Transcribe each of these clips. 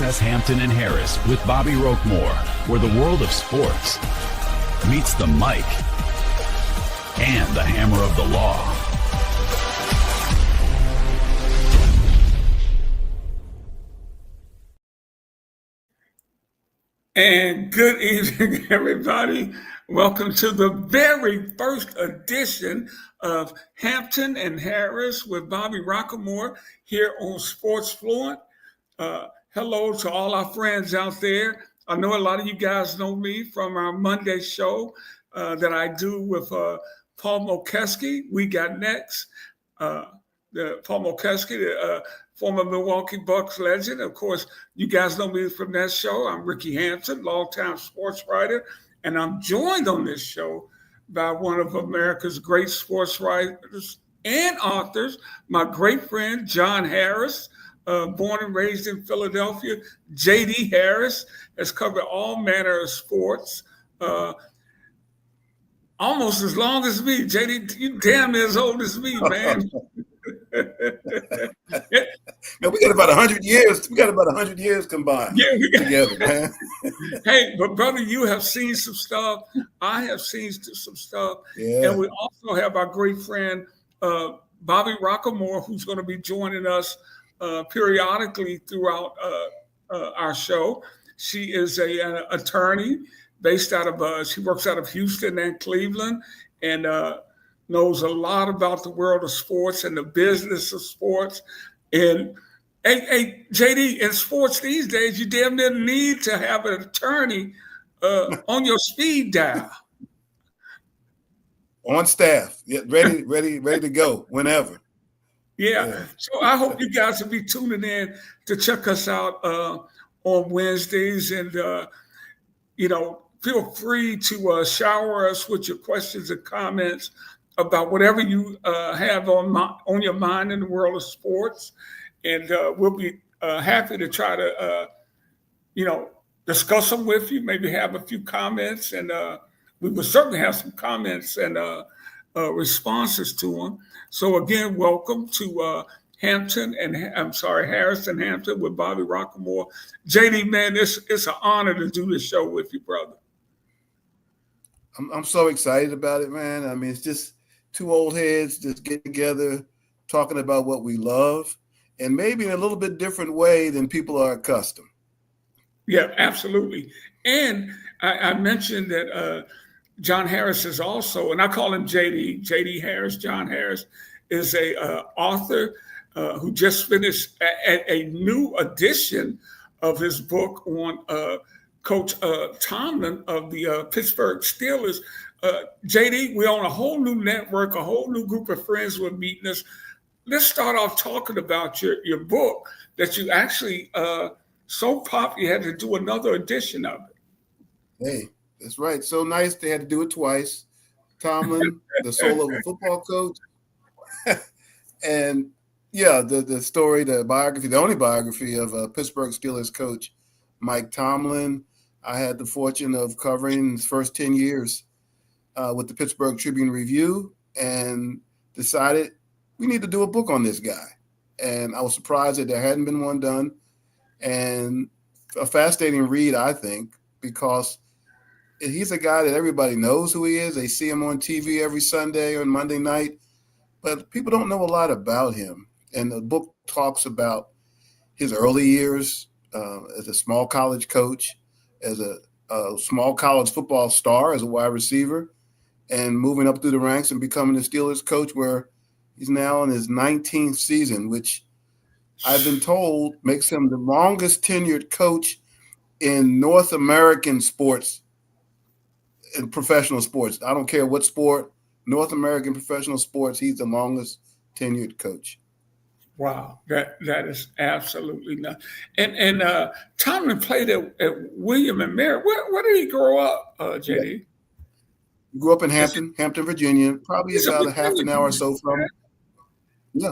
us Hampton and Harris with Bobbi Roquemore, where the world of sports meets the mic and the hammer of the law. And good evening, everybody. Welcome to the very first edition of Hampton and Harris with Bobbi Roquemore here on Sports Fluent. Hello to all our friends out there. I know a lot of you guys know me from our Monday show that I do with Paul Mokeski. We Got Next. Paul Mokeski, the former Milwaukee Bucks legend. Of course, you guys know me from that show. I'm Rickey Hampton, longtime sports writer, and I'm joined on this show by one of America's great sports writers and authors, my great friend, John Harris, born and raised in Philadelphia. J.D. Harris has covered all manner of sports, almost as long as me. J.D., you damn near as old as me, man. No, we got about 100 years. We got about 100 years combined together, man. Hey, but brother, you have seen some stuff. I have seen some stuff. Yeah. And we also have our great friend, Bobbi Roquemore, who's going to be joining us periodically throughout our show. She is an attorney based out of, she works out of Houston and Cleveland, and knows a lot about the world of sports and the business of sports. And hey, JD, in sports these days, you damn near need to have an attorney on your speed dial. On staff, yeah, ready to go whenever. Yeah. So I hope you guys will be tuning in to check us out on Wednesdays, and feel free to shower us with your questions and comments about whatever you have on your mind in the world of sports. And we'll be happy to try to, discuss them with you, maybe have a few comments. And we will certainly have some comments and responses to them. So again, welcome to Harris and Hampton with Bobbi Roquemore. JD, man, it's an honor to do this show with you, brother. I'm so excited about it, man. I mean, it's just two old heads just get together, talking about what we love, and maybe in a little bit different way than people are accustomed. Yeah, absolutely. And I mentioned that John Harris is also, and I call him JD Harris. John Harris is a author who just finished a new edition of his book on Coach Tomlin of the Pittsburgh Steelers. JD, we're on a whole new network, a whole new group of friends who are meeting us. Let's start off talking about your book that you actually so popular you had to do another edition of it. Hey, that's right. So nice they had to do it twice. Tomlin, the soul of a football coach. And yeah, the story, the biography, the only biography of Pittsburgh Steelers coach Mike Tomlin. I had the fortune of covering his first 10 years with the Pittsburgh Tribune Review, and decided we need to do a book on this guy. And I was surprised that there hadn't been one done, and a fascinating read, I think, because he's a guy that everybody knows who he is. They see him on TV every Sunday or Monday night, but people don't know a lot about him. And the book talks about his early years as a small college coach, as a small college football star, as a wide receiver, and moving up through the ranks and becoming the Steelers coach, where he's now in his 19th season, which I've been told makes him the longest tenured coach in North American sports, in professional sports. I don't care what sport, North American professional sports, he's the longest tenured coach. Wow, that is absolutely nuts. And Tomlin played at William and Mary. Where did he grow up, JD? He grew up in Hampton, Virginia, probably about a half an hour or so from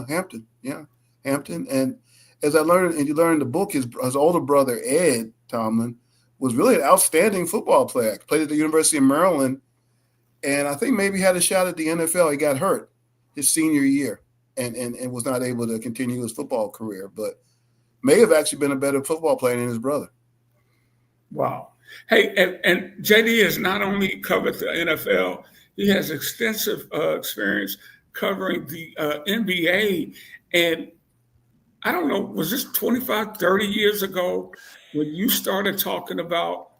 Hampton. Yeah, Hampton. And as I learned, and you learn in the book, his older brother, Ed Tomlin, was really an outstanding football player. Played at the University of Maryland, and I think maybe had a shot at the NFL. He got hurt his senior year and was not able to continue his football career. But may have actually been a better football player than his brother. Wow. Hey, and JD has not only covered the NFL, he has extensive experience covering the NBA. And I don't know, was this 25, 30 years ago when you started talking about,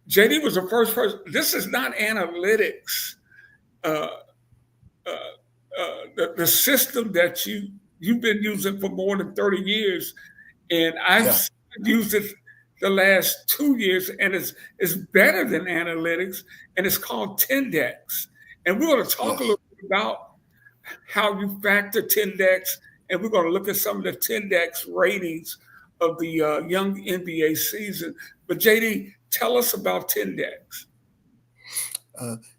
JD was the first person, this is not analytics. The system that you've been using for more than 30 years, and I've used it the last 2 years, and it's better than analytics, and it's called Tendex. And we're going to talk a little bit about how you factor Tendex, and we're going to look at some of the Tendex ratings of the young NBA season. But JD, tell us about Tendex.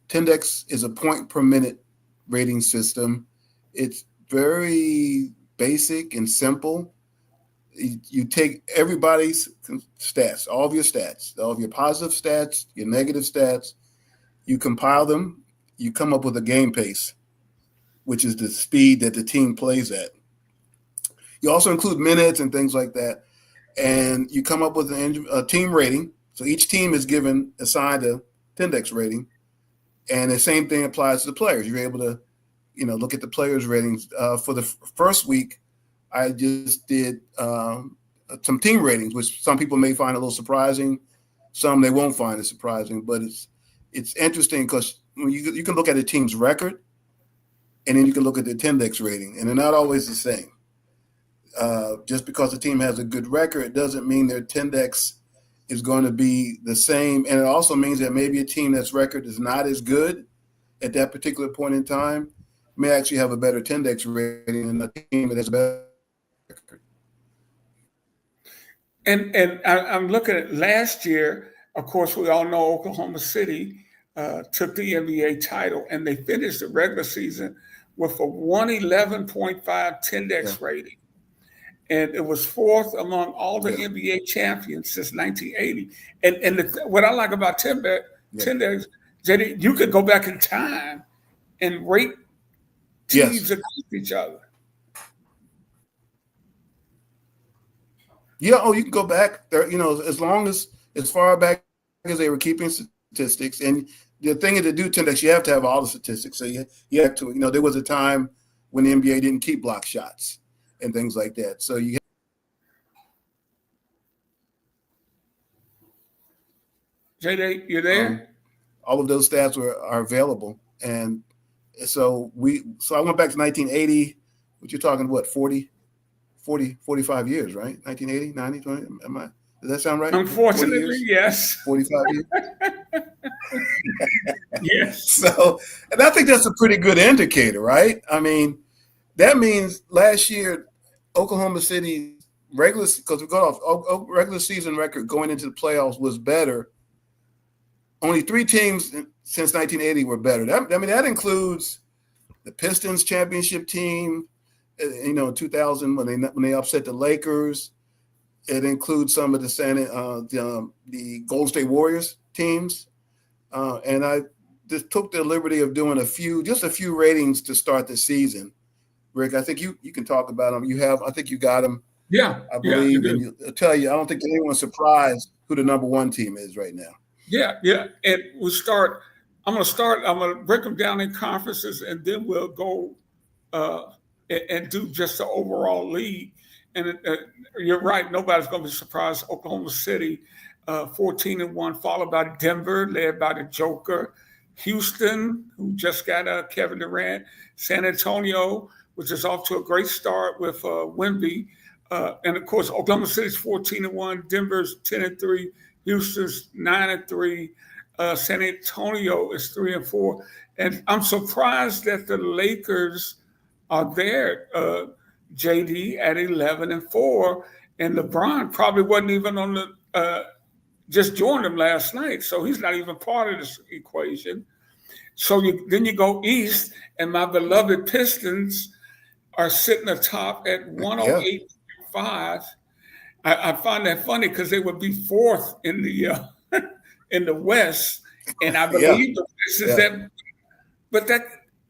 Tendex is a point per minute rating system. It's very basic and simple. You take everybody's stats, all of your positive stats, your negative stats, you compile them, you come up with a game pace, which is the speed that the team plays at. You also include minutes and things like that, and you come up with a team rating. So each team is assigned a Tendex rating, and the same thing applies to the players. You're able to, look at the players' ratings. For the first week, I just did some team ratings, which some people may find a little surprising. Some they won't find it surprising, but it's interesting because you can look at a team's record, and then you can look at the Tendex rating, and they're not always the same. Just because the team has a good record, it doesn't mean their Tendex is going to be the same. And it also means that maybe a team that's record is not as good at that particular point in time may actually have a better Tendex rating than a team that has a better record. And I'm looking at last year, of course, we all know Oklahoma City took the NBA title, and they finished the regular season with a 111.5 Tendex rating. And it was fourth among all the NBA champions since 1980. And what I like about Tendex, JD, you could go back in time and rate teams against each other. Yeah, you can go back there, as far back as they were keeping statistics. And the thing is to do Tendex, you have to have all the statistics. So you have to, there was a time when the NBA didn't keep block shots and things like that. So JD, you there? All of those stats are available. And so I went back to 1980, what you're talking, 45 years, right? 1980, 90, 20, does that sound right? Unfortunately, yes. 45 years? Yes. So, and I think that's a pretty good indicator, right? I mean, that means last year, Oklahoma City regular season record going into the playoffs was better. Only 3 teams since 1980 were better. That includes the Pistons championship team, in 2000 when they upset the Lakers. It includes some of the Golden State Warriors teams, and I just took the liberty of doing a few ratings to start the season. Rick, I think you can talk about them. I think you got them. Yeah, I believe, and I'll tell you, I don't think anyone's surprised who the number 1 team is right now. Yeah, and I'm going to break them down in conferences, and then we'll go and do just the overall league. And you're right, nobody's going to be surprised. Oklahoma City, 14-1, followed by Denver, led by the Joker. Houston, who just got Kevin Durant. San Antonio, which is off to a great start with Wemby. And, of course, Oklahoma City's 14-1, Denver's 10-3, Houston's 9-3, San Antonio is 3-4. And I'm surprised that the Lakers are there, JD, at 11-4, and LeBron probably wasn't even on the just joined them last night, so he's not even part of this equation. So then you go east, and my beloved Pistons are sitting atop at 108.5. I find that funny because they would be 4th in the in the West, and I believe this is that. But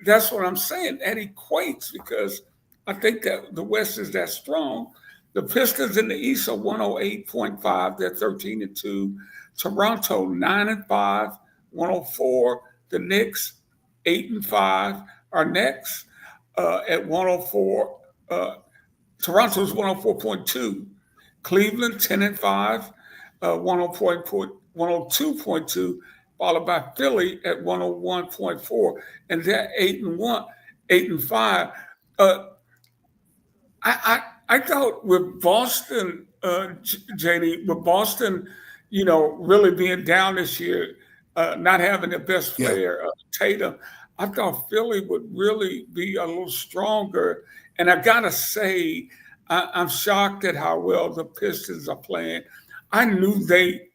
that's what I'm saying. That equates because I think that the West is that strong. The Pistons in the East are 108.5. They're 13-2. Toronto 9-5, 104. The Knicks 8-5 are next at 104. Toronto's 104.2. Cleveland 10-5, 102.2, followed by Philly at 101.4, and they're 8-1, 8-5. I thought with Boston, JD, with Boston, really being down this year, not having the best player, Tatum, I thought Philly would really be a little stronger. And I gotta say, I'm shocked at how well the Pistons are playing. I know they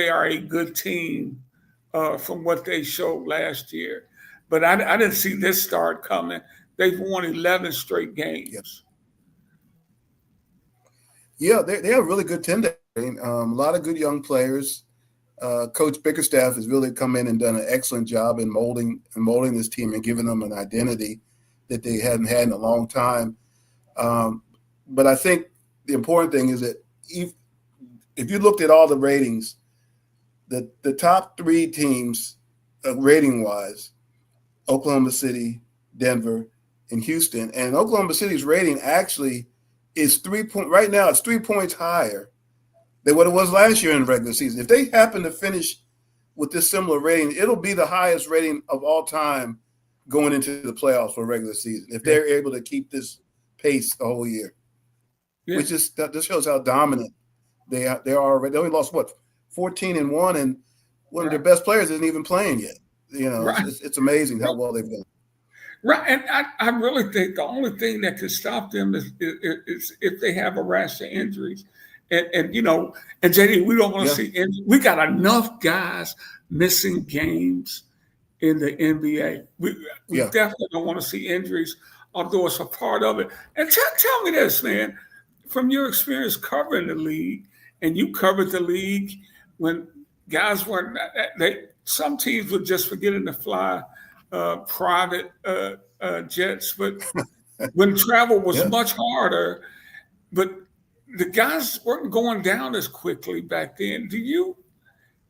are a good team from what they showed last year, but I didn't see this start coming. They've won 11 straight games. Yeah, they have a really good team. A lot of good young players. Coach Bickerstaff has really come in and done an excellent job in molding this team and giving them an identity that they hadn't had in a long time. But I think the important thing is that if you looked at all the ratings, the top three teams rating-wise, Oklahoma City, Denver, and Houston, and Oklahoma City's rating actually is right now it's 3 points higher than what it was last year in the regular season. If they happen to finish with this similar rating, it'll be the highest rating of all time going into the playoffs for regular season if they're able to keep this pace the whole year. Which just shows how dominant they are. They only lost 14-1, and one of their best players isn't even playing yet. It's amazing how well they've done. Right, and I really think the only thing that could stop them is if they have a rash of injuries, and JD, we don't want to see injuries. We got enough guys missing games in the NBA. We definitely don't want to see injuries, although it's a part of it. And tell me this, man, from your experience covering the league, and you covered the league when guys weren't. Some teams were just forgetting to fly private jets, but when travel was much harder, but the guys weren't going down as quickly back then.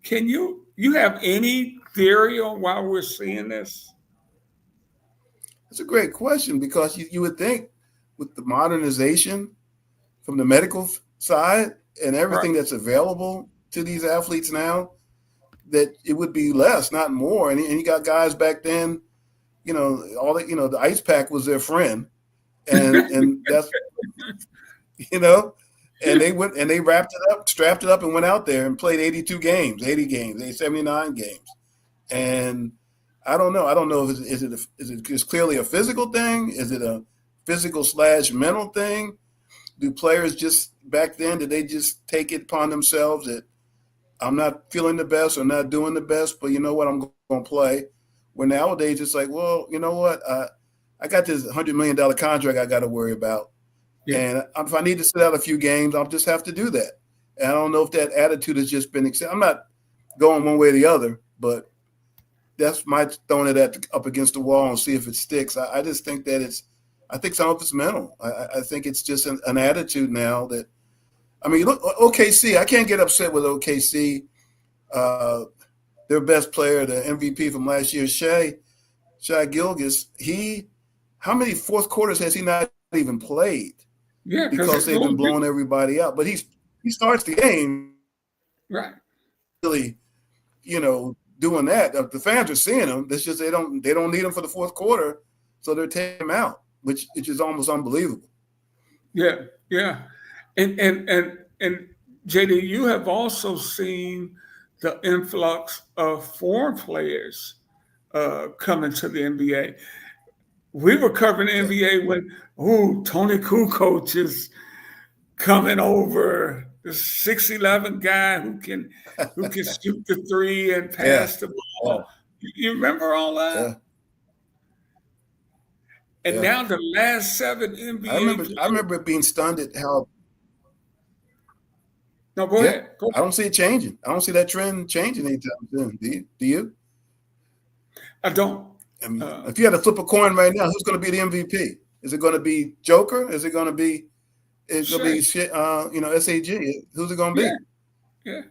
Can you have any theory on why we're seeing this? It's a great question, because you would think with the modernization from the medical side and everything that's available to these athletes now, that it would be less, not more. And you got guys back then, the ice pack was their friend, and that's, and they went and they wrapped it up, strapped it up, and went out there and played 82 games, 80 games, 79 games. And I don't know. I don't know if is it just clearly a physical thing? Is it a physical / mental thing? Do players just back then, did they just take it upon themselves that I'm not feeling the best or not doing the best, but you know what, I'm going to play? Where nowadays it's like, well, you know what, I got this $100 million contract I got to worry about. And if I need to sit out a few games, I'll just have to do that. And I don't know if that attitude has just been accepted. I'm not going one way or the other, but that's my throwing it up against the wall and see if it sticks. I just think that I think some of it's mental. I think it's just an attitude now that, I mean, look, OKC, I can't get upset with OKC. Their best player, the MVP from last year, Shai Gilgeous, how many fourth quarters has he not even played? Yeah, because they've been blowing everybody out. But he starts the game, right? Really, doing that. The fans are seeing him. It's just they don't need him for the fourth quarter, so they're taking him out, which is almost unbelievable. Yeah. And JD, you have also seen the influx of foreign players coming to the NBA. We were covering the NBA when Tony Kukoc is coming over, the 6'11" guy who can shoot the three and pass the ball. You remember all that? Yeah. And now the last 7 NBA. I remember being stunned at how. No, go ahead. I don't see it changing. I don't see that trend changing anytime soon. Do you? I don't. I mean, if you had to flip a coin right now, who's going to be the MVP? Is it going to be Joker? Is it going to be it's going to be SAG. Who's it going to Yeah, be? yeah,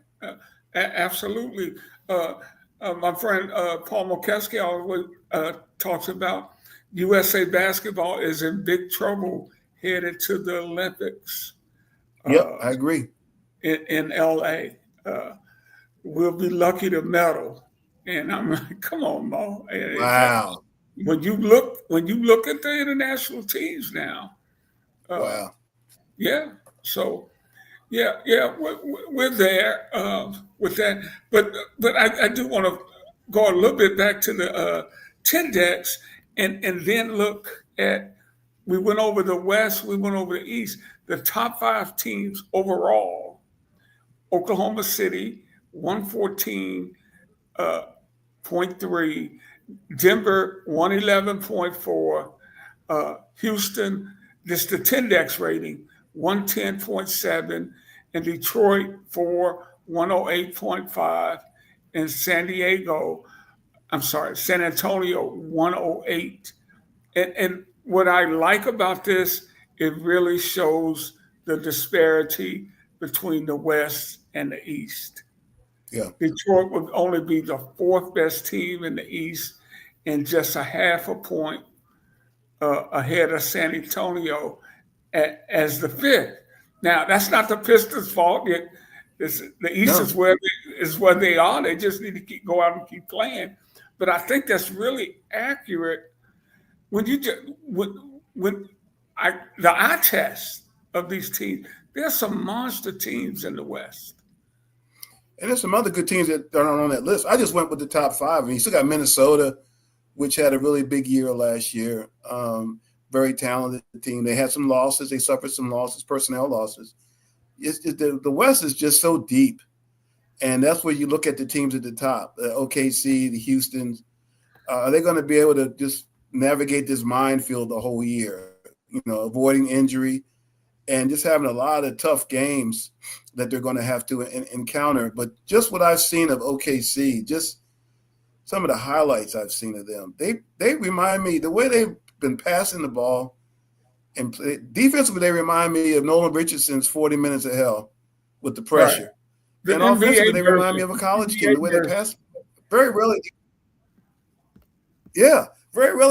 absolutely. My friend Paul Mokeski always talks about USA basketball is in big trouble headed to the Olympics Yep, uh, I agree. in LA. We'll be lucky to medal. And I'm like, come on, Mo. Wow. When you look at the international teams now, uh, Wow. yeah. So yeah, we're there with that. But I do want to go a little bit back to the Tendex and then look at. We went over the West, we went over the East. The top 5 teams overall: Oklahoma City, 114.3; Denver, 111.4; Houston, this the Tendex rating, 110.7; and Detroit for 108.5; and San Antonio, 108. And what I like about this, it really shows the disparity between the West and the East. Yeah. Detroit would only be the 4th best team in the East and just a half a point ahead of San Antonio as the 5th. Now, that's not the Pistons' fault. The East No. is where they are. They just need to go out and keep playing. But I think that's really accurate when you just when the eye test of these teams. There's some monster teams in the West. And there's some other good teams that aren't on that list. I just went with the top 5. I mean, you still got Minnesota, which had a really big year last year. Very talented team. They had some losses. They suffered some losses, personnel losses. The West is just so deep. And that's where you look at the teams at the top, the OKC, the Houstons. Are they going to be able to just navigate this minefield the whole year, avoiding injury and just having a lot of tough games that they're going to have to encounter. But just what I've seen of OKC, just some of the highlights I've seen of them, they remind me, the way they've been passing the ball and defensively, they remind me of Nolan Richardson's 40 Minutes of Hell with the pressure. Right. The And NBA offensively, they remind me version. of a college NBA team, the way they version. pass. Very rarely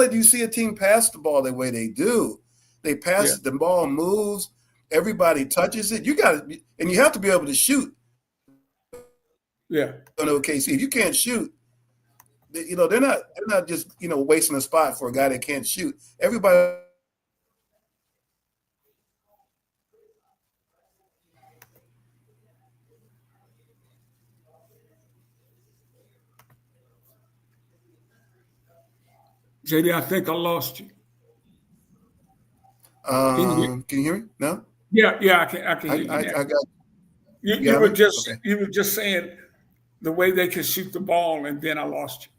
do you see a team pass the ball the way they do. They pass it, the ball moves, everybody touches it. You have to be able to shoot. Yeah. OKC, if you can't shoot, they're not just wasting a spot for a guy that can't shoot. Everybody. JD, I think I lost you. Can you hear me? No. Yeah, I can hear you now. I got. You were just saying the way they can shoot the ball, and then I lost you.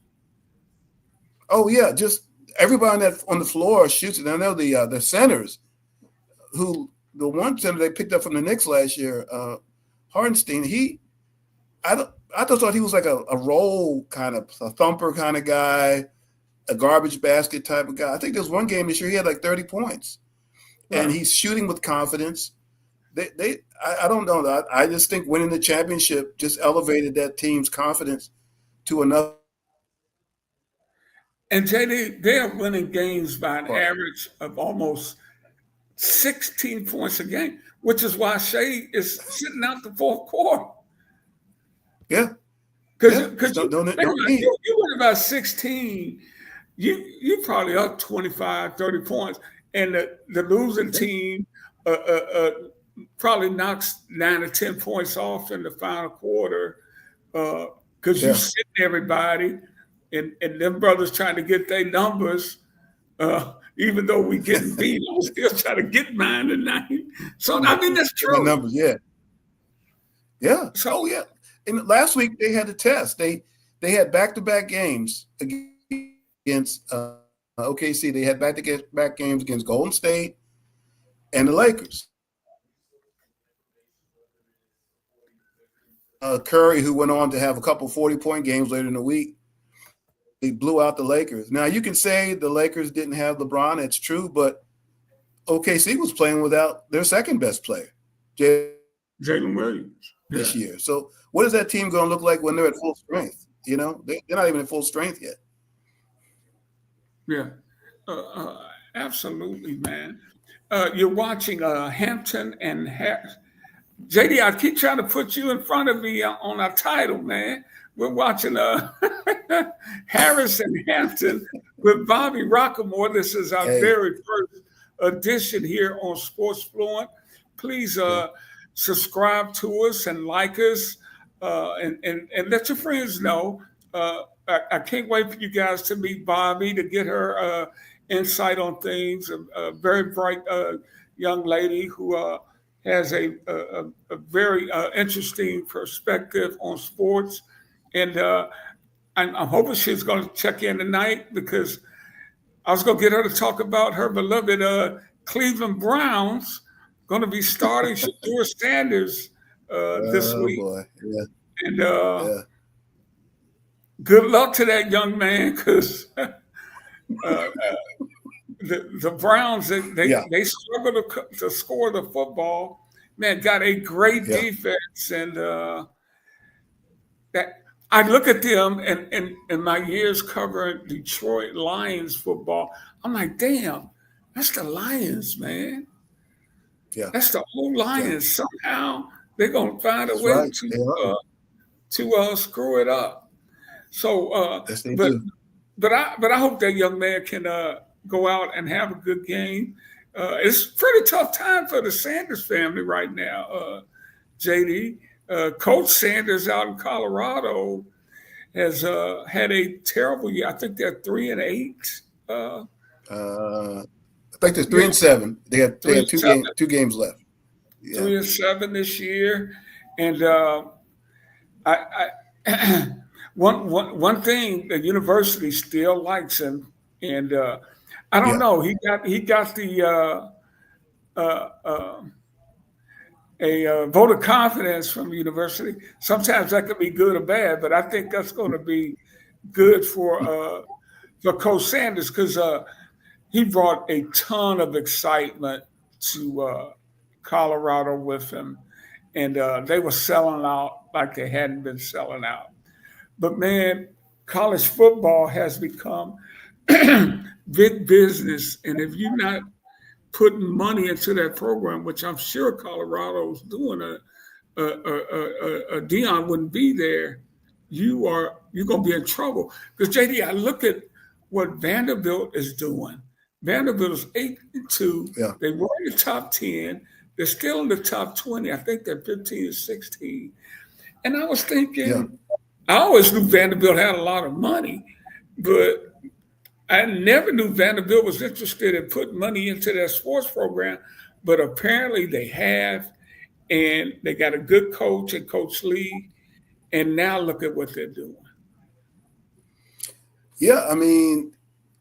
Oh yeah, just everybody on the floor shoots it. I know the centers, the one center they picked up from the Knicks last year, Hardenstein. I just thought he was like a role kind of a thumper kind of guy, a garbage basket type of guy. I think there's one game this year he had like 30 points, and he's shooting with confidence. I don't know. I just think winning the championship just elevated that team's confidence to another. And JD, they are winning games by an average of almost 16 points a game, which is why Shea is sitting out the 4th quarter. Yeah. Because you win about 16, you probably up 25, 30 points. And the losing team probably knocks 9 or 10 points off in the final quarter because you sit everybody and them brothers trying to get their numbers. Even though we getting beat, I'm still trying to get mine tonight. So I mean that's true. Numbers, yeah. So yeah. And last week they had a test. They had back-to-back games against OKC. They had back-to-back games against Golden State and the Lakers. Curry, who went on to have a couple 40-point games later in the week, they blew out the Lakers. Now, you can say the Lakers didn't have LeBron. It's true, but OKC was playing without their second best player, Jalen Williams, this year. So what is that team going to look like when they're at full strength? You know, they're not even at full strength yet. Yeah, absolutely, man. You're watching Hampton and Harris. JD, I keep trying to put you in front of me on our title, man. We're watching Harris and Hampton with Bobbi Roquemore. This is our very first edition here on Sports Fluent. Please subscribe to us and like us, and let your friends know. I can't wait for you guys to meet Bobbi, to get her insight on things. A very bright young lady who has a very interesting perspective on sports. And I'm hoping she's going to check in tonight, because I was going to get her to talk about her beloved Cleveland Browns going to be starting Shedeur Sanders this week. Boy. Yeah. And good luck to that young man, because the Browns, they struggle to score the football. Man, got a great defense, and that I look at them, and in my years covering Detroit Lions football, I'm like, damn, that's the Lions, man. Yeah, that's the whole Lions. Yeah. Somehow they're gonna find a way to screw it up. So, yes, they do. But I hope that young man can go out and have a good game. It's a pretty tough time for the Sanders family right now, JD. Coach Sanders out in Colorado has had a terrible year. I think they're 3-8. I think they're 3-7. They have two games left. Yeah. 3-7 this year, and one thing, the university still likes him, and I don't know. He got the a vote of confidence from the university. Sometimes that could be good or bad, but I think that's going to be good for Coach Sanders, because he brought a ton of excitement to Colorado with him, and they were selling out like they hadn't been selling out. But man, college football has become big business, and if you're not putting money into that program, which I'm sure Colorado's doing, Dion wouldn't be there, you're going to be in trouble. Because JD, I look at what Vanderbilt is doing. Vanderbilt is 8-2. Yeah. They were in the top 10. They're still in the top 20. I think they're 15-16. And I was thinking, I always knew Vanderbilt had a lot of money, but I never knew Vanderbilt was interested in putting money into their sports program, but apparently they have, and they got a good coach and Coach Lee, and now look at what they're doing. Yeah, I mean,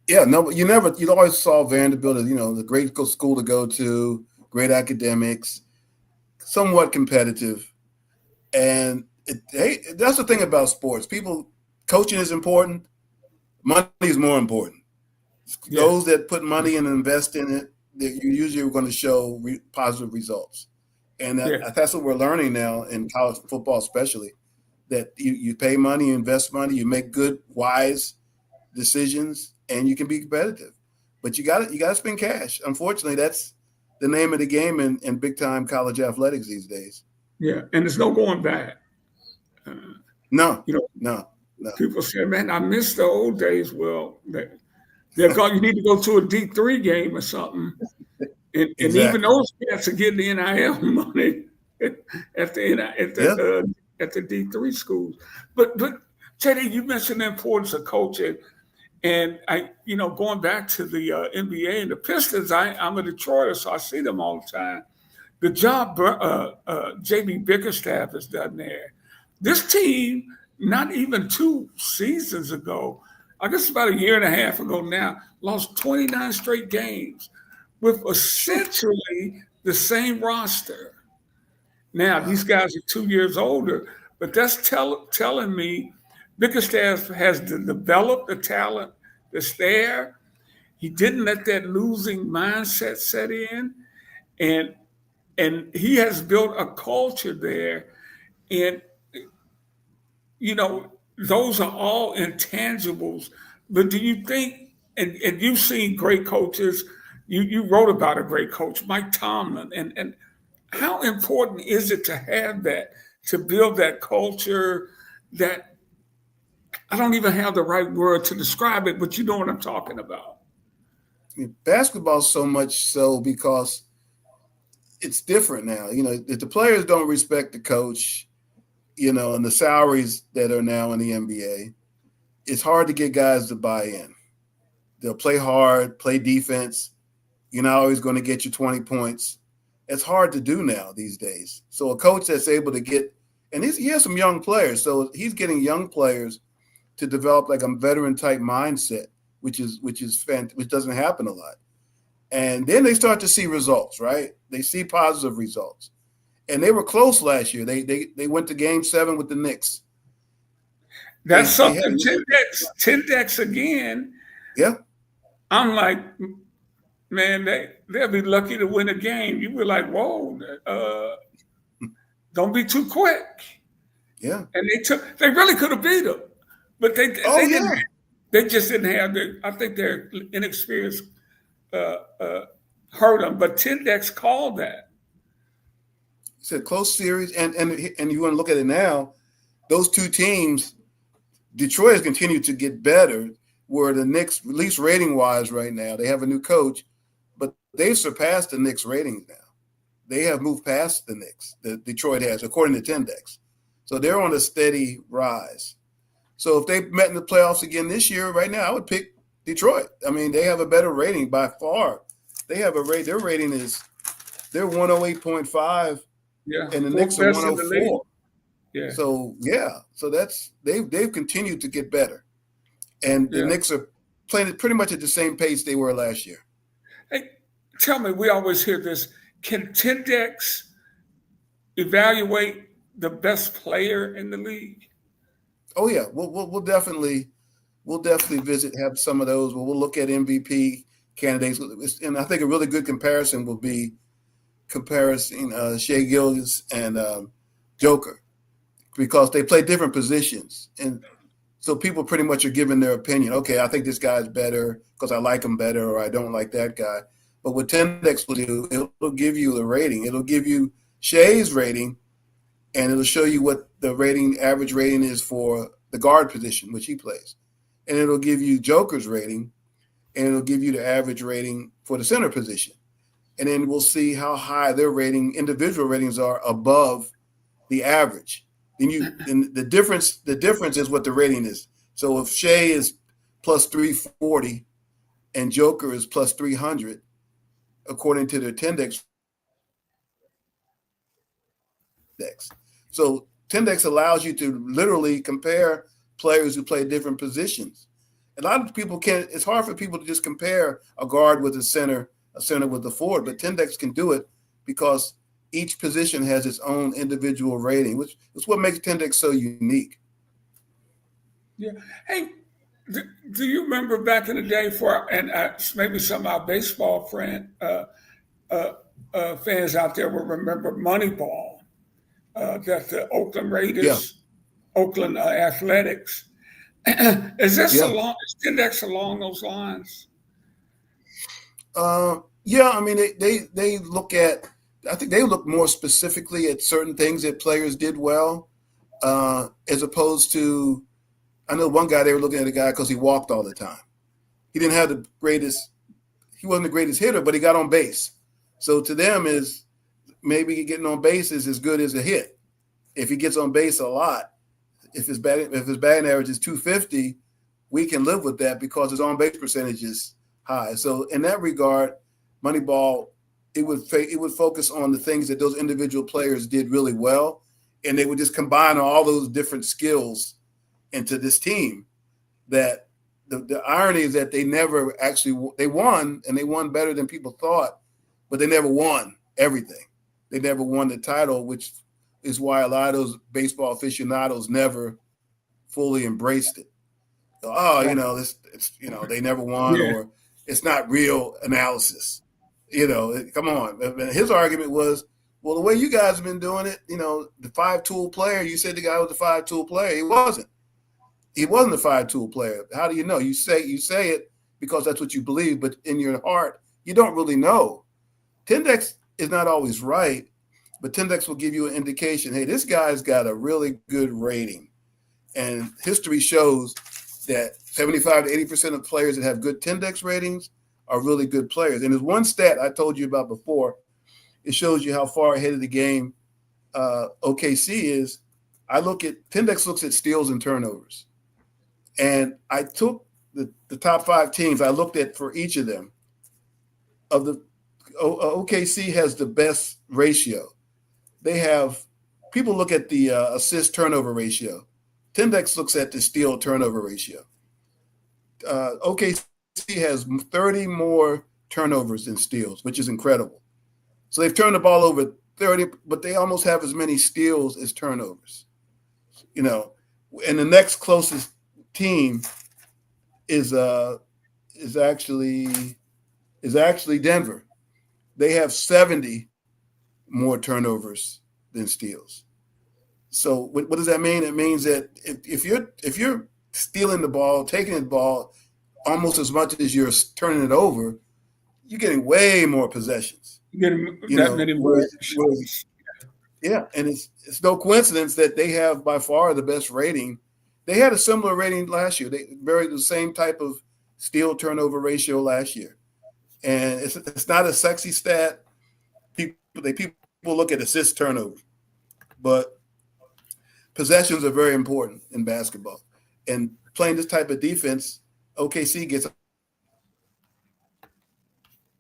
no, you always saw Vanderbilt as, the great school to go to, great academics, somewhat competitive, and that's the thing about sports. Coaching is important. Money is more important. Yeah. Those that put money and invest in it, you usually are going to show positive results. And that's what we're learning now in college football, especially, that you pay money, invest money, you make good, wise decisions, and you can be competitive. But you got to spend cash. Unfortunately, that's the name of the game in big time college athletics these days. Yeah, and there's no going back. No. People say, man, I miss the old days. Well, you need to go to a D3 game or something. And even those cats are getting the NIL money at the D3 schools. But Teddy, you mentioned the importance of coaching. And going back to the NBA and the Pistons, I'm a Detroiter, so I see them all the time. The job JB Bickerstaff has done there. This team, not even 2 seasons ago, I guess about a year and a half ago now, lost 29 straight games with essentially the same roster. Now, these guys are 2 years older, but that's telling me Bickerstaff has developed the talent that's there. He didn't let that losing mindset set in, and he has built a culture there. And those are all intangibles. But do you think, and you've seen great coaches, you wrote about a great coach, Mike Tomlin, and how important is it to have that, to build that culture that I don't even have the right word to describe it, but you know what I'm talking about. Basketball so much so because it's different now. If the players don't respect the coach, and the salaries that are now in the NBA, it's hard to get guys to buy in. They'll play hard, play defense. You're not always going to get your 20 points. It's hard to do now these days. So a coach that's able to get, and he has some young players, so he's getting young players to develop like a veteran type mindset, which doesn't happen a lot. And then they start to see results, right? They see positive results. And they were close last year. They went to Game 7 with the Knicks. That's something. Tindex again. Yeah. I'm like, man, they'll be lucky to win a game. You were like, whoa, don't be too quick. Yeah. And they really could have beat them, but they didn't. They just didn't have I think their inexperience hurt them. But Tindex called that. It's a close series, and you want to look at it now. Those two teams, Detroit has continued to get better. Where the Knicks, at least rating wise, right now, they have a new coach, but they've surpassed the Knicks ratings now. They have moved past the Knicks. Detroit has, according to Tindex. So they're on a steady rise. So if they met in the playoffs again this year, right now, I would pick Detroit. I mean, they have a better rating by far. They have their rating is they're 108.5. Yeah, and the Knicks are 104. Yeah. So that's they've continued to get better, and the Knicks are playing it pretty much at the same pace they were last year. Hey, tell me, we always hear this. Can Tindex evaluate the best player in the league? Oh yeah, we'll definitely have some of those. We'll look at MVP candidates, and I think a really good comparison will be Shai Gilgeous and Joker, because they play different positions, and so people pretty much are giving their opinion. Okay, I think this guy's better because I like him better, or I don't like that guy. But what Tindex will do, it'll give you the rating. It'll give you Shai's rating, and it'll show you what the average rating is for the guard position, which he plays, and it'll give you Joker's rating, and it'll give you the average rating for the center position. And then we'll see how high their individual ratings are above the average. Then the difference is what the rating is. So if Shai is plus 340 and Joker is plus 300, according to their Tindex. So Tindex allows you to literally compare players who play different positions. A lot of people can't. It's hard for people to just compare a guard with a center with a forward, but Tindex can do it because each position has its own individual rating, which is what makes Tindex so unique. Yeah. Hey, do you remember back in the day maybe some of our baseball fans out there will remember Moneyball, that the Oakland Raiders, Oakland Athletics. Is this is Tindex along those lines? I mean, they look at, I think they look more specifically at certain things that players did well, as opposed to, I know one guy, they were looking at a guy because he walked all the time. He wasn't the greatest hitter, but he got on base. So to them is maybe getting on base is as good as a hit. If he gets on base a lot, if his batting average is 250, we can live with that because his on base percentage is high. So in that regard, Moneyball, it would focus on the things that those individual players did really well, and they would just combine all those different skills into this team. That the irony is that they never actually they won, and they won better than people thought, but they never won everything. They never won the title, which is why a lot of those baseball aficionados never fully embraced it. They never won, or it's not real analysis. Come on. His argument was, well, the way you guys have been doing it, the 5-tool player, you said the guy was a 5-tool player. He wasn't. He wasn't a 5-tool player. How do you know? You say it because that's what you believe, but in your heart, you don't really know. Tendex is not always right, but Tendex will give you an indication, hey, this guy's got a really good rating. And history shows that 75 to 80% of players that have good Tendex ratings are really good players. And there's one stat I told you about before. It shows you how far ahead of the game OKC is. Tendex looks at steals and turnovers. And I took the top 5 teams I looked at for each of them. OKC has the best ratio. People look at the assist turnover ratio. Tendex looks at the steal turnover ratio. OKC has 30 more turnovers than steals, which is incredible. So they've turned the ball over 30, but they almost have as many steals as turnovers. And the next closest team is actually Denver. They have 70 more turnovers than steals. So what does that mean? It means that if you're stealing the ball, taking the ball almost as much as you're turning it over, you're getting way more possessions. Many more. Yeah, and it's no coincidence that they have by far the best rating. They had a similar rating last year. They buried the same type of steal turnover ratio last year, and it's not a sexy stat. People look at assist turnover, but possessions are very important in basketball. And playing this type of defense, OKC gets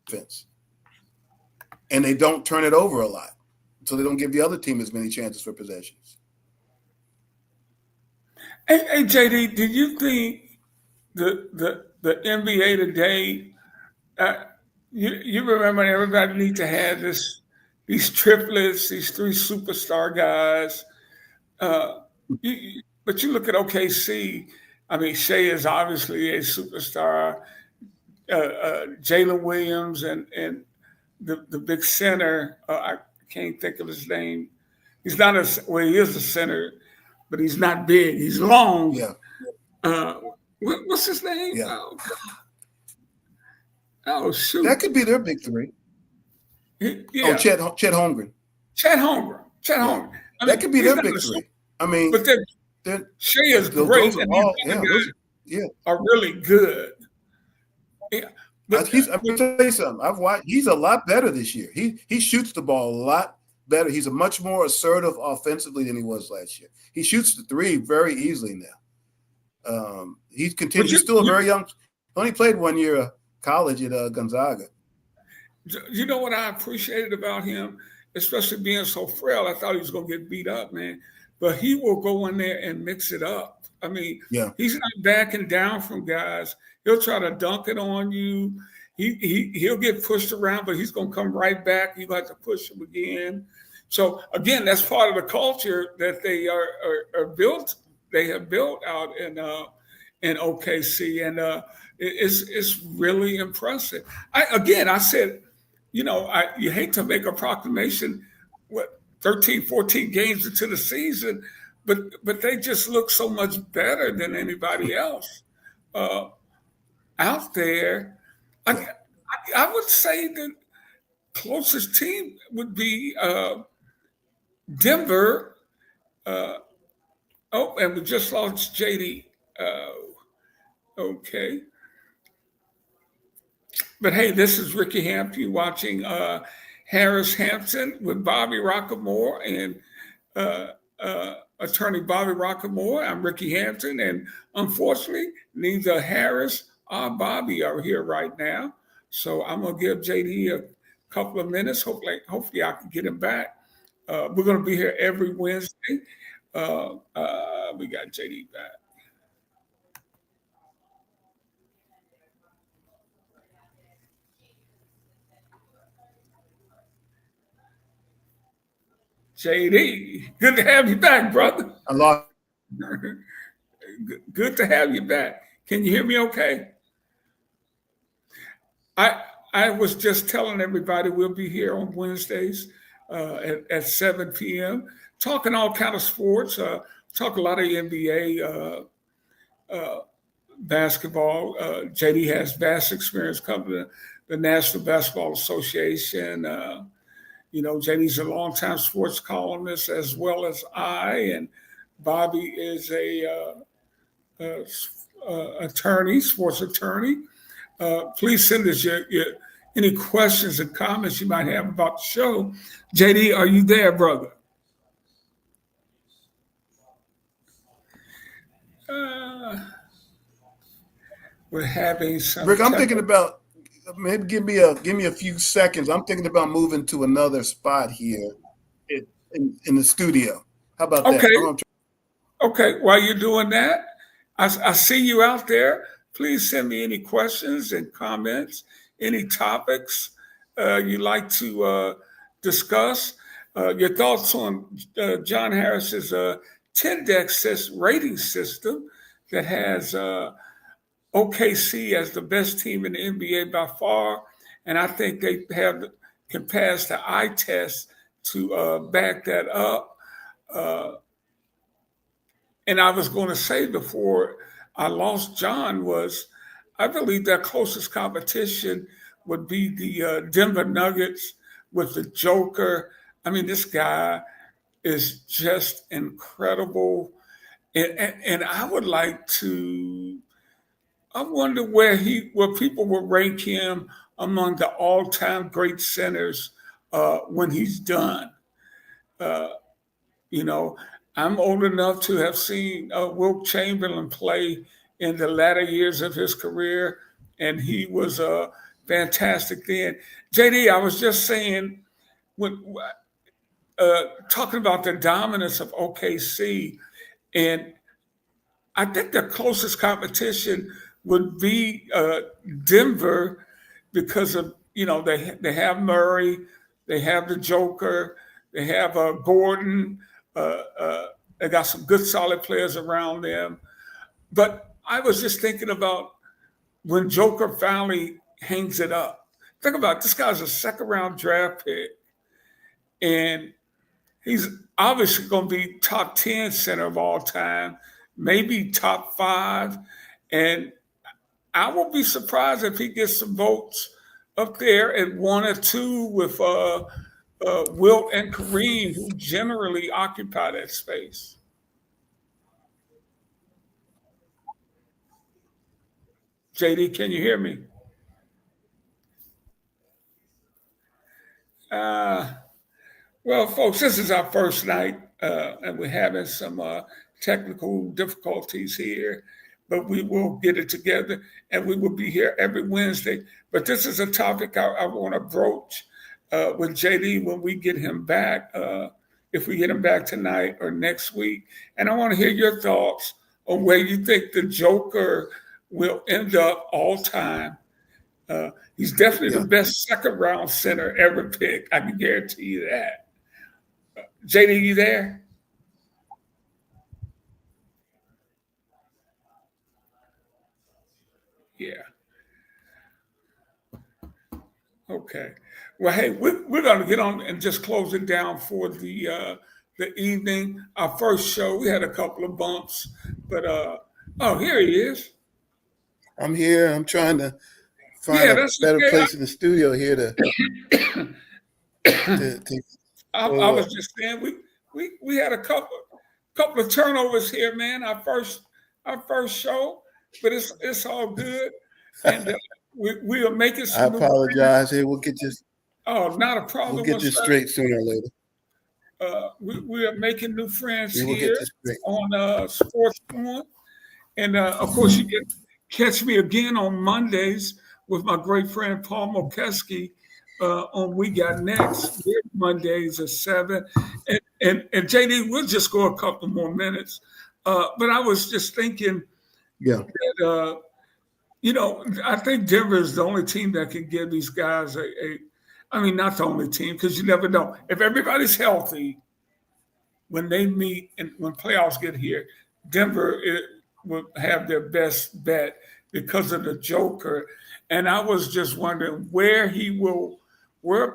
defense, and they don't turn it over a lot, so they don't give the other team as many chances for possessions. Hey, JD, do you think the NBA today? You remember everybody needs to have these triplets, these 3 superstar guys. But you look at OKC. I mean, Shea is obviously a superstar. Jalen Williams and the big center. I can't think of his name. He's not he is a center, but he's not big. He's long. Yeah. What's his name? Yeah. Oh shoot. That could be their big 3. Yeah. Chet Holmgren. Chet Holmgren. I mean, that could be their big 3. I mean, but Shea is great, and are really good. Yeah. But I'm going to tell you something. He's a lot better this year. He shoots the ball a lot better. He's a much more assertive offensively than he was last year. He shoots the 3 very easily now. He's still a very young. Only played 1 year of college at Gonzaga. You know what I appreciated about him, especially being so frail? I thought he was going to get beat up, man. But he will go in there and mix it up. I mean, He's not backing down from guys. He'll try to dunk it on you. He'll get pushed around, but he's going to come right back. You got to push him again. So again, that's part of the culture that they are built. They have built out in OKC, and it's really impressive. I said, you hate to make a proclamation. 13, 14 games into the season, but they just look so much better than anybody else out there. I would say the closest team would be Denver. And we just lost JD. Okay. But hey, this is Rickey Hampton watching Harris Hampton with Bobbi Roquemore and attorney Bobbi Roquemore. I'm Rickey Hampton, and unfortunately, neither Harris or Bobbi are here right now. So I'm gonna give JD a couple of minutes. Hopefully I can get him back. We're gonna be here every Wednesday. We got JD back. JD, good to have you back, brother. I lost. Good to have you back. Can you hear me okay? I was just telling everybody we'll be here on Wednesdays at 7 p.m. talking all kind of sports. Talk a lot of NBA basketball. JD has vast experience coming to the National Basketball Association. JD's a longtime sports columnist as well as I, and Bobby is a attorney, sports attorney. Please send us your any questions and comments you might have about the show. JD, are you there, brother? We're having some. Rick, I'm thinking about maybe give me a few seconds. I'm thinking about moving to another spot here in the studio. How about that? Okay. While you're doing that, I see you out there. Please send me any questions and comments, any topics you'd like to discuss. Your thoughts on John Harris's 10-deck rating system that has OKC as the best team in the NBA by far, and I think they can pass the eye test to back that up. And I was going to say before I lost John was I believe their closest competition would be the Denver Nuggets with the Joker. I mean, this guy is just incredible. And I would like to, I wonder where people will rank him among the all-time great centers when he's done. I'm old enough to have seen Wilt Chamberlain play in the latter years of his career, and he was fantastic then. JD, I was just saying, talking about the dominance of OKC, and I think the closest competition would be Denver because of, they have Murray, they have the Joker, they have Gordon. They got some good, solid players around them. But I was just thinking about when Joker finally hangs it up. Think about it, this guy's a second-round draft pick, and he's obviously going to be top 10 center of all time, maybe top 5. And I won't be surprised if he gets some votes up there at 1 or 2 with Wilt and Kareem, who generally occupy that space. JD, can you hear me? Well, folks, this is our first night, and we're having some technical difficulties here, but we will get it together, and we will be here every Wednesday. But this is a topic I want to broach with JD when we get him back, if we get him back tonight or next week. And I want to hear your thoughts on where you think the Joker will end up all time. He's definitely the best second-round center ever picked. I can guarantee you that. JD, you there? Yeah. Okay. Well, hey, we're going to get on and just close it down for the evening. Our first show, we had a couple of bumps, but here he is. I'm here. I'm trying to find a better place in the studio here to I was just saying we had a couple of turnovers here, man. Our first show, but it's all good, and we are making some. I apologize. Hey, we'll get this. Oh, not a problem. We'll get this straight sooner or later. We are making new friends here on Sports One, and of course you can catch me again on Mondays with my great friend Paul Mokeski on We Got Next. Mondays at 7. And JD, we'll just go a couple more minutes. But I was just thinking that, I think Denver is the only team that can give these guys not the only team, because you never know. If everybody's healthy, when they meet and when playoffs get here, Denver will have their best bet because of the Joker. And I was just wondering where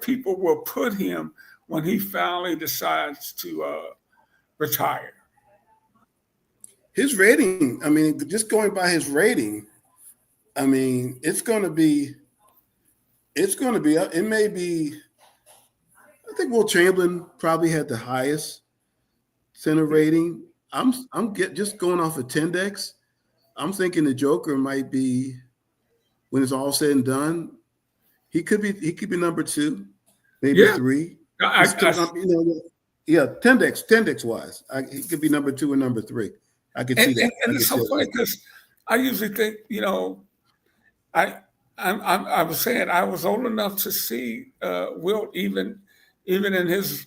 people will put him when he finally decides to retire. His rating, I mean, just going by his rating, I mean, it may be, I think Will Chamberlain probably had the highest center rating. Just going off of Tendex. I'm thinking the Joker might be, when it's all said and done, he could be number 2, maybe Yeah, 3. I, He's still, I, yeah, Tendex wise, he could be number 2 and number 3. I could see that. and it's so funny because I usually think, I I was saying I was old enough to see Wilt even in his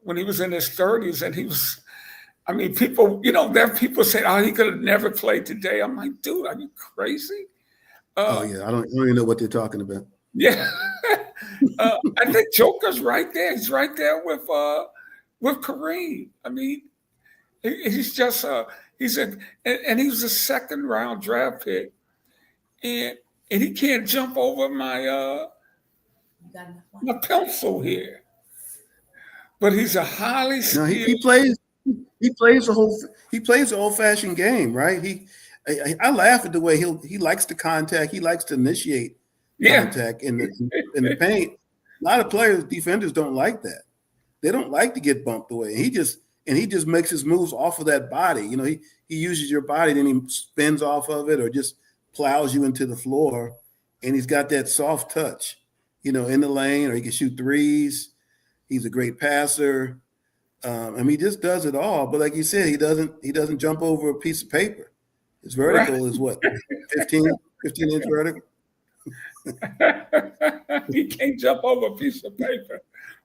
when he was in his 30s, and he was. I mean, people, there are people saying, "Oh, he could have never played today." I'm like, dude, are you crazy? Oh yeah, I don't even know what they're talking about. Yeah, I think Joker's right there. He's right there with Kareem. I mean, he's just he's a and he was a second round draft pick, and he can't jump over my pencil here. But he's a highly No, skilled. he plays the old fashioned game, right? I laugh at the way he likes to contact. He likes to initiate contact in the paint. A lot of defenders don't like that. They don't like to get bumped away. He just makes his moves off of that body. He uses your body, then he spins off of it or just plows you into the floor. And he's got that soft touch, in the lane, or he can shoot threes. He's a great passer. He just does it all. But like you said, he doesn't jump over a piece of paper. His vertical is what, 15-inch vertical? He can't jump over a piece of paper.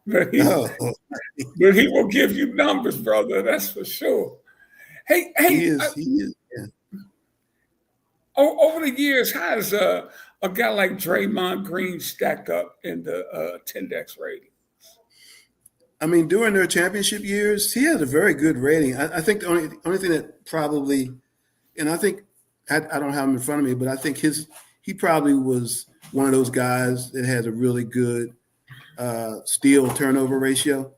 But he will give you numbers, brother. That's for sure. Hey, he is. Yeah. Over the years, how does a guy like Draymond Green stack up in the Tendex rating? I mean, during their championship years, he had a very good rating. I think the only thing that probably, and I think I don't have him in front of me, but I think he probably was one of those guys that has a really good steal turnover ratio.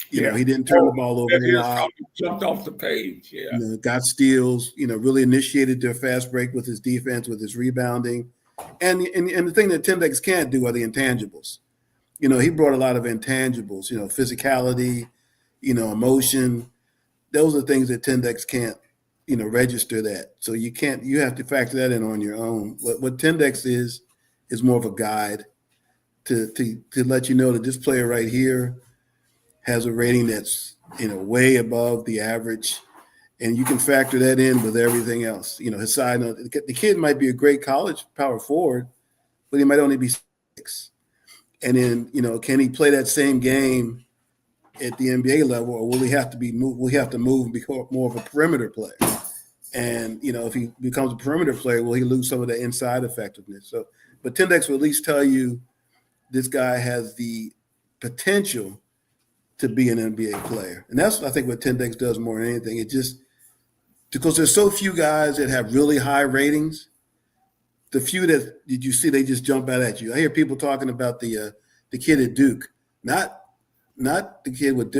He didn't turn the ball over a lot. Jumped off the page. Yeah, got steals. Really initiated their fast break with his defense, with his rebounding, and the thing that Tendex can't do are the intangibles. He brought a lot of intangibles. Physicality, emotion. Those are things that Tendex can't, register that. So you have to factor that in on your own. What Tendex is more of a guide to let you know that this player right here has a rating that's, way above the average. And you can factor that in with everything else. His side, the kid might be a great college power forward, but he might only be 6. And then, can he play that same game at the NBA level, or will he have to move and become more of a perimeter player? And, if he becomes a perimeter player, will he lose some of that inside effectiveness? So, but Tendex will at least tell you this guy has the potential to be an NBA player. And that's, I think, what Tendex does more than anything. It just, because there's so few guys that have really high ratings, the few that did you see, they just jump out at you. I hear people talking about the kid at Duke, not the kid with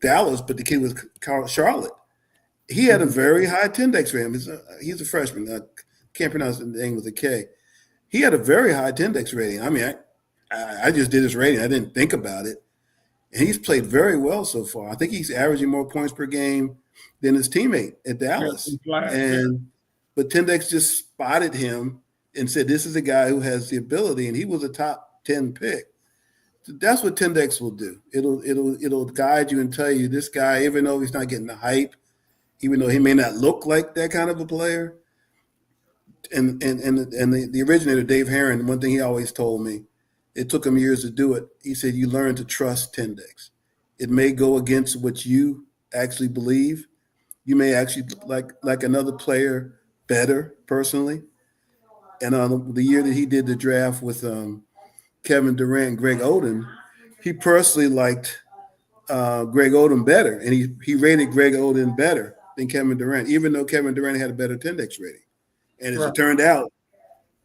Dallas, but the kid with Charlotte. He had a very high Tendex rating. He's a freshman. I can't pronounce the name with a K. He had a very high Tendex rating. I mean, I just did his rating. I didn't think about it. And he's played very well so far. I think he's averaging more points per game than his teammate at Dallas. But Tendex just spotted him and said, this is a guy who has the ability, and he was a top 10 pick. So that's what Tendex will do. It'll guide you and tell you this guy, even though he's not getting the hype, even though he may not look like that kind of a player. And the originator, Dave Herron, one thing he always told me, it took him years to do it. He said, you learn to trust Tendex. It may go against what you actually believe. You may actually like another player better personally. And the year that he did the draft with Kevin Durant and Greg Oden, he personally liked Greg Oden better. And he rated Greg Oden better than Kevin Durant, even though Kevin Durant had a better Tendex rating. And as Right. it turned out,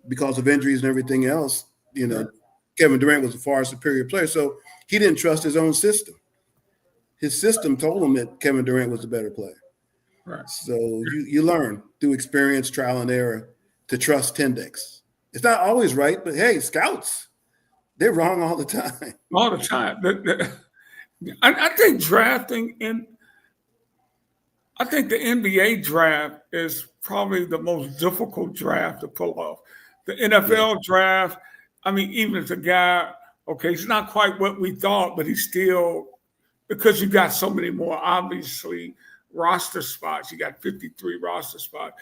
because of injuries and everything else, Kevin Durant was a far superior player. So he didn't trust his own system. His system told him that Kevin Durant was a better player. Right. So you learn through experience, trial and error to trust Tendex. It's not always right, but hey, scouts, they're wrong all the time. All the time. I think I think the NBA draft is probably the most difficult draft to pull off. The NFL draft, I mean, even if the guy, okay, he's not quite what we thought, but he's still, because you got so many more, obviously, roster spots. You got 53 roster spots.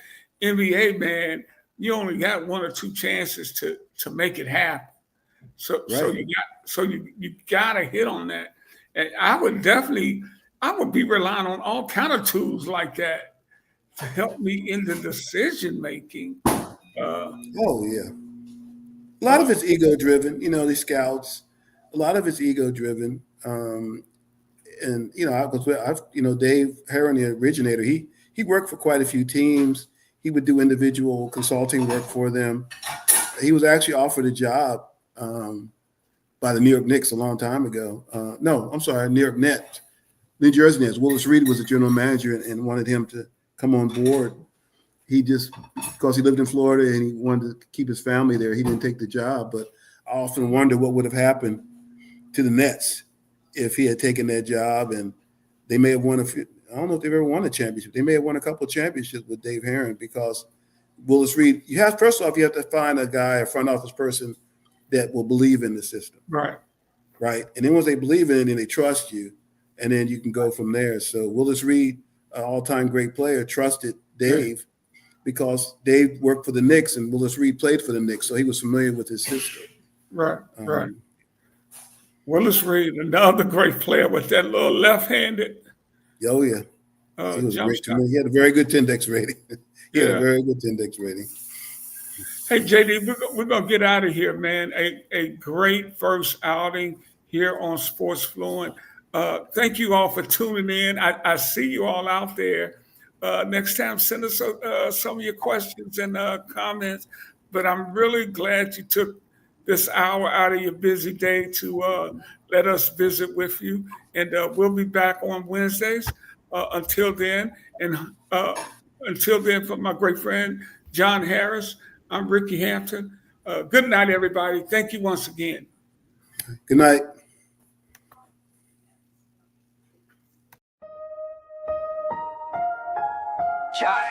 NBA, man, you only got 1 or 2 chances to make it happen. So you gotta hit on that. And I would be relying on all kind of tools like that to help me in the decision making. Oh yeah. A lot of it's ego driven, the scouts. A lot of it's ego driven. And Dave Heron, the originator, he worked for quite a few teams. He would do individual consulting work for them. He was actually offered a job by the New York Knicks a long time ago. New York Nets, New Jersey Nets. Willis Reed was the general manager and wanted him to come on board. He just, because he lived in Florida and he wanted to keep his family there, he didn't take the job. But I often wonder what would have happened to the Nets if he had taken that job, and they may have won a few. I don't know if they've ever won a championship. They may have won a couple of championships with Dave Heron, because Willis Reed, first off, you have to find a front office person that will believe in the system. Right. Right. And then once they believe in it, and they trust you, and then you can go from there. So Willis Reed, an all-time great player, trusted Dave because Dave worked for the Knicks and Willis Reed played for the Knicks. So he was familiar with his system. Right. Right. Willis Reed, another great player with that little left-handed. Oh, yeah. He was great to me. He had a very good Tendex rating. He had a very good Tendex rating. Hey, JD, we're going to get out of here, man. A great first outing here on Sports Fluent. Thank you all for tuning in. I see you all out there. Next time, send us some of your questions and comments. But I'm really glad you took this hour out of your busy day to let us visit with you. And we'll be back on Wednesdays. Until then, from my great friend, John Harris, I'm Rickey Hampton. Good night, everybody. Thank you once again. Good night. Chai.